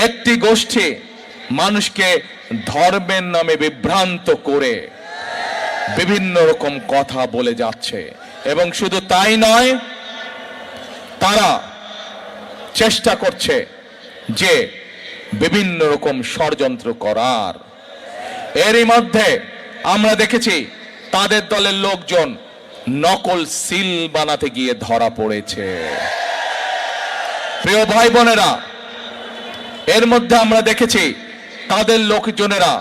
একটি গোষ্ঠী মানুষকে ধর্মের নামে বিভ্রান্ত করে বিভিন্ন রকম কথা বলে যাচ্ছে, এবং শুধু তাই নয়, তারা চেষ্টা করছে যে বিভিন্ন রকম ষড়যন্ত্র করার। এরই মধ্যে আমরা দেখেছি তাদের দলের লোকজন নকল সিল বানাতে গিয়ে ধরা পড়েছে। প্রিয় ভাই বোনেরা, এর মধ্যে আমরা দেখেছি তাদের লোকজনেরা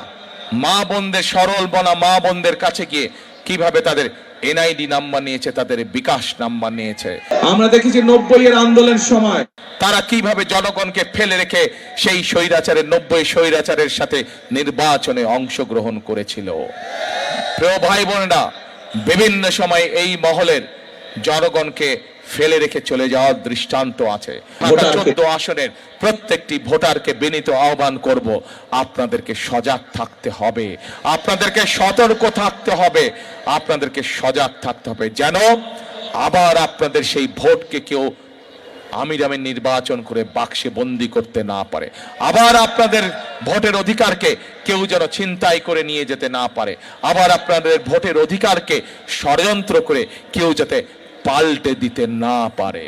মা বোনদের, সরল বনা মা বোনদের কাছে গিয়ে কিভাবে তাদের এনআইডি নাম্বার নিয়েছে, তাদের বিকাশ নাম্বার নিয়েছে। আমরা দেখেছি 90-এর আন্দোলনের সময় তারা কিভাবে জনগণকে ফেলে রেখে সেই স্বৈরাচারের 90 স্বৈরাচারের সাথে নির্বাচনে অংশগ্রহণ করেছিল। প্রিয় ভাই বোনেরা, বিভিন্ন সময় এই মহলের জনগণকে ফেলে রেখে চলে যাওয়ার দৃষ্টান্ত আছে। 14 আসনের প্রত্যেকটি ভোটারকে বিনীত আহ্বান করব, আপনাদেরকে সজাগ থাকতে হবে, আপনাদেরকে সতর্ক থাকতে হবে, আপনাদেরকে সজাগ থাকতে হবে, যেন আবার আপনাদের সেই ভোটকে কেউ আমির আমির নির্বাচন করে বাক্সে বন্দি করতে না পারে, আবার আপনাদের ভোটের অধিকারকে কেউ যেন ছিনতাই করে নিয়ে যেতে না পারে, আবার আপনাদের ভোটের অধিকারকে ষড়যন্ত্র করে কেউ যাতে পাল্টে দিতে না পারে।